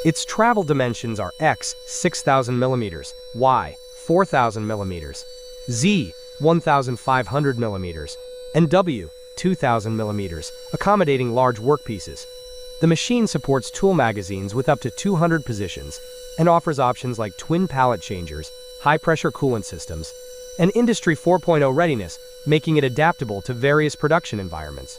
Its travel dimensions are X 6,000 millimeters, Y 4,000 millimeters, Z 1,500 millimeters, and W 2,000 millimeters, accommodating large workpieces. The machine supports tool magazines with up to 200 positions and offers options like twin pallet changers, high-pressure coolant systems, and Industry 4.0 readiness, making it adaptable to various production environments.